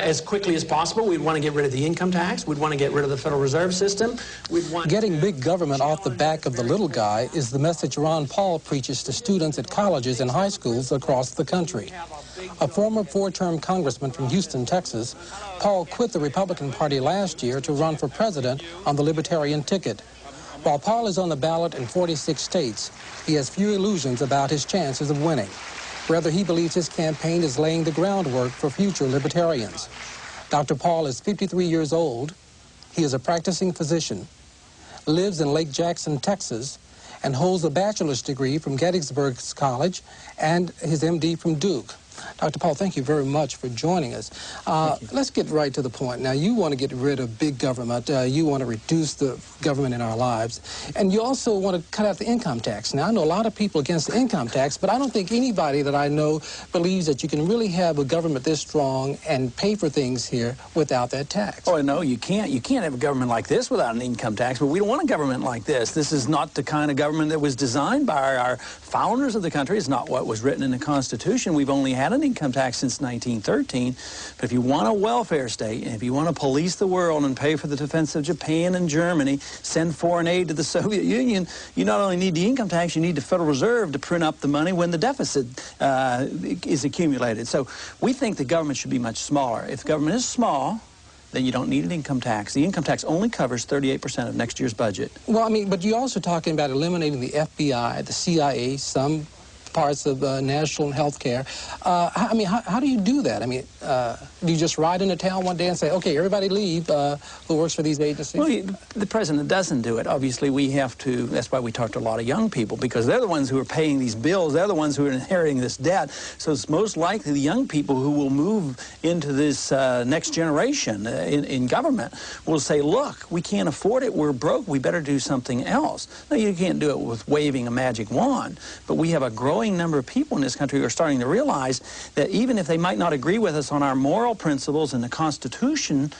As quickly as possible, we'd want to get rid of the income tax. We'd want to get rid of the Federal Reserve System. Getting big government off the back of the little guy is the message Ron Paul preaches to students at colleges and high schools across the country. A former four-term congressman from Houston, Texas, Paul quit the Republican Party last year to run for president on the Libertarian ticket. While Paul is on the ballot in 46 states, he has few illusions about his chances of winning. Rather, he believes his campaign is laying the groundwork for future libertarians. Dr. Paul is 53 years old. He is a practicing physician, lives in Lake Jackson, Texas, and holds a bachelor's degree from Gettysburg College and his MD from Duke. Dr. Paul, thank you very much for joining us. Let's get right to the point. Now, you want to get rid of big government. You want to reduce the government in our lives. And you also want to cut out the income tax. Now, I know a lot of people against the income tax, but I don't think anybody that I know believes that you can really have a government this strong and pay for things here without that tax. Oh, no, you can't. You can't have a government like this without an income tax, but we don't want a government like this. This is not the kind of government that was designed by our founders of the country. It's not what was written in the Constitution. We've only had an income tax since 1913. But if you want a welfare state, and if you want to police the world and pay for the defense of Japan and Germany, send foreign aid to the Soviet Union, you not only need the income tax, you need the Federal Reserve to print up the money when the deficit is accumulated. So we think the government should be much smaller. If the government is small, then you don't need an income tax. The income tax only covers 38% of next year's budget. Well, I mean, but you're also talking about eliminating the FBI, the CIA, some parts of national health care. I mean, how do you do that? I mean, do you just ride into town one day and say, okay, everybody leave who works for these agencies? Well, the president doesn't do it. Obviously, we have to, that's why we talk to a lot of young people, because they're the ones who are paying these bills. They're the ones who are inheriting this debt. So it's most likely the young people who will move into this next generation in government will say, look, we can't afford it. We're broke. We better do something else. Now, you can't do it with waving a magic wand, but we have a growing number of people in this country who are starting to realize that even if they might not agree with us on our moral principles and the Constitution,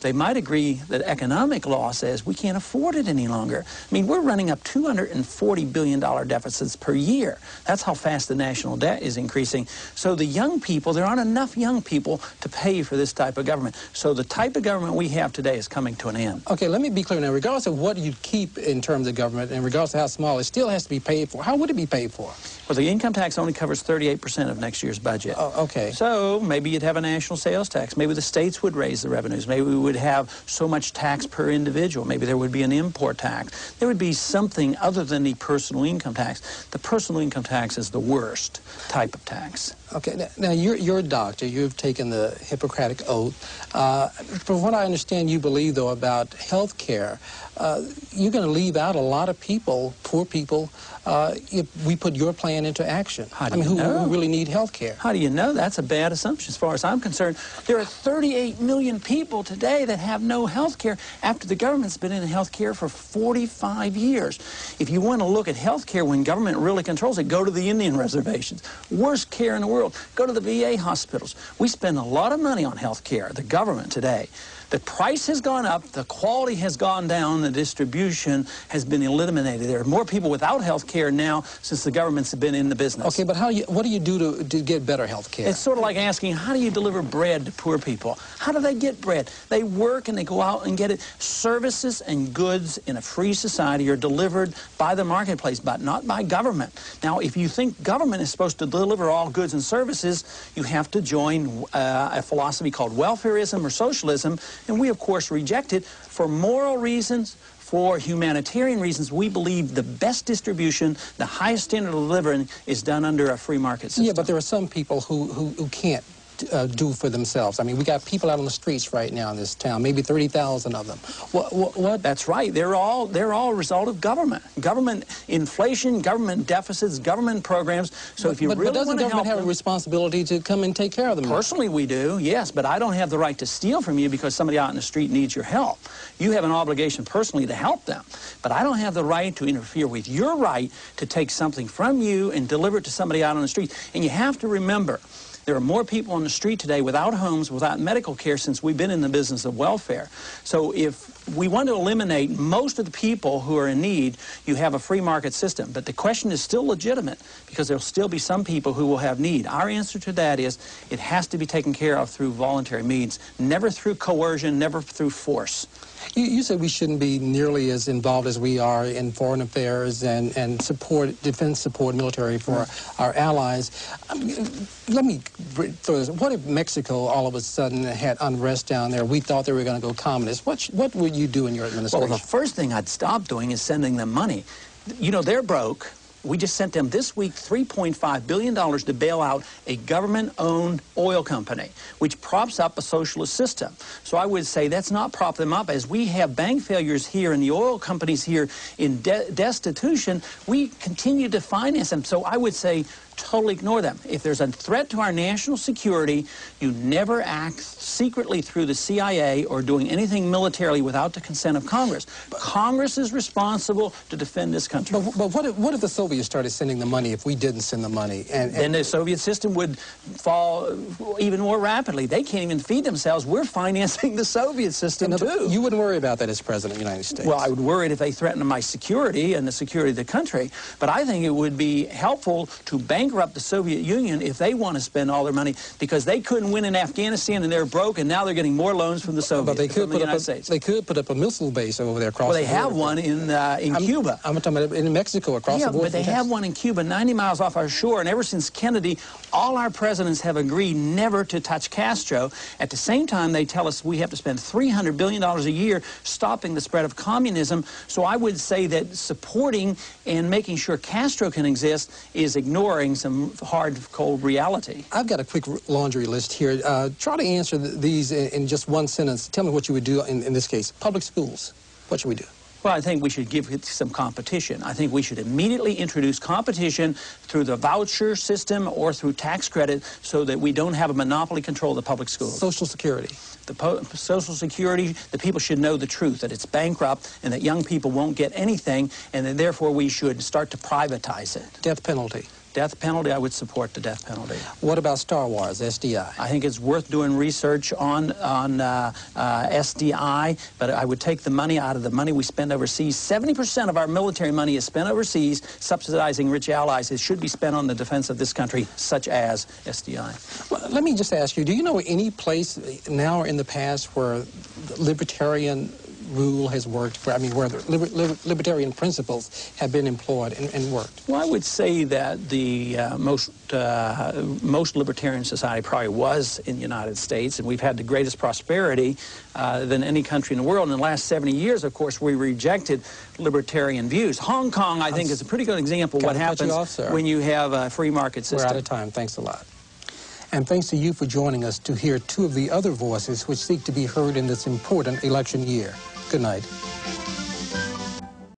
they might agree that economic law says we can't afford it any longer. I mean, we're running up $240 billion deficits per year. That's how fast the national debt is increasing. So the young people, there aren't enough young people to pay for this type of government. So the type of government we have today is coming to an end. Okay, let me be clear now. Regardless of what you keep in terms of government, and regardless of how small, it still has to be paid for. How would it be paid for? Well, the income tax only covers 38% of next year's budget. Oh, okay. So maybe you'd have a national sales tax. Maybe the states would raise the revenues. Maybe we would have so much tax per individual. Maybe there would be an import tax. There would be something other than the personal income tax. The personal income tax is the worst type of tax. Okay, now you're a doctor. You've taken the Hippocratic Oath. From what I understand, you believe, though, about health care, you're going to leave out a lot of people, poor people, if we put your plan into action. How do you know? Who really need health care. How do you know? That's a bad assumption as far as I'm concerned. There are 38 million people today that have no health care after the government's been in health care for 45 years. If you want to look at health care when government really controls it, go to the Indian reservations. Worst care in the world. Go to the VA hospitals. We spend a lot of money on health care, the government today. The price has gone up, the quality has gone down, the distribution has been eliminated. There are more people without health care now since the government's been in the business. Okay, but what do you do to get better health care? It's sort of like asking, how do you deliver bread to poor people? How do they get bread? They work and they go out and get it. Services and goods in a free society are delivered by the marketplace, but not by government. Now, if you think government is supposed to deliver all goods and services, you have to join a philosophy called welfarism or socialism. And we, of course, reject it for moral reasons, for humanitarian reasons. We believe the best distribution, the highest standard of living is done under a free market system. Yeah, but there are some people who can't do for themselves. I mean, we got people out on the streets right now in this town, maybe 30,000 of them. What? That's right. They're all a result of government. Government inflation, government deficits, government programs. So if you really want to help them... But doesn't government have a responsibility to come and take care of them? Personally, we do, yes, but I don't have the right to steal from you because somebody out in the street needs your help. You have an obligation personally to help them, but I don't have the right to interfere with your right to take something from you and deliver it to somebody out on the street. And you have to remember, There are more people on the street today without homes, without medical care, since we've been in the business of welfare. So if we want to eliminate most of the people who are in need, you have a free market system. But the question is still legitimate, because there'll still be some people who will have need. Our answer to that is it has to be taken care of through voluntary means, never through coercion, never through force. You said we shouldn't be nearly as involved as we are in foreign affairs and support, defense support, military for our allies. Let me throw this. What if Mexico all of a sudden had unrest down there? We thought they were going to go communist. What would you do in your administration? Well, the first thing I'd stop doing is sending them money. You know, they're broke. We just sent them this week $3.5 billion to bail out a government-owned oil company, which props up a socialist system. So I would say that's not prop them up. As we have bank failures here and the oil companies here in destitution, we continue to finance them. So I would say totally ignore them. If there's a threat to our national security, you never act secretly through the CIA or doing anything militarily without the consent of Congress. Congress is responsible to defend this country. But what if the Soviets started sending the money if we didn't send the money? And then the Soviet system would fall even more rapidly. They can't even feed themselves. We're financing the Soviet system, too. You wouldn't worry about that as President of the United States. Well, I would worry if they threatened my security and the security of the country. But I think it would be helpful to bankrupt the Soviet Union if they want to spend all their money, because they couldn't win in Afghanistan and they're broke, and now they're getting more loans from the Soviets. But they could put up a missile base over there across the border. Well, they have one in Cuba. I'm talking about in Mexico across the border. Yeah, but they have one in Cuba 90 miles off our shore, and ever since Kennedy, all our presidents have agreed never to touch Castro. At the same time, they tell us we have to spend $300 billion a year stopping the spread of communism. So I would say that supporting and making sure Castro can exist is ignoring some hard, cold reality. I've got a quick laundry list here. Try to answer these in just one sentence. Tell me what you would do in this case. Public schools, what should we do? Well, I think we should give it some competition. I think we should immediately introduce competition through the voucher system or through tax credit so that we don't have a monopoly control of the public schools. Social Security. Social Security, the people should know the truth, that it's bankrupt and that young people won't get anything, and that therefore we should start to privatize it. Death penalty. Death penalty, I would support the death penalty. What about Star Wars, SDI? I think it's worth doing research on SDI, but I would take the money out of the money we spend overseas. 70% of our military money is spent overseas, subsidizing rich allies. It should be spent on the defense of this country, such as SDI. Well, let me just ask you, do you know any place now or in the past where libertarian rule has worked, where the libertarian principles have been employed and worked? Well, I would say that the most libertarian society probably was in the United States, and we've had the greatest prosperity than any country in the world. In the last 70 years, of course, we rejected libertarian views. Hong Kong, I think, is a pretty good example of what happens when you have a free market system. We're out of time. Thanks a lot. And thanks to you for joining us to hear two of the other voices which seek to be heard in this important election year. Good night.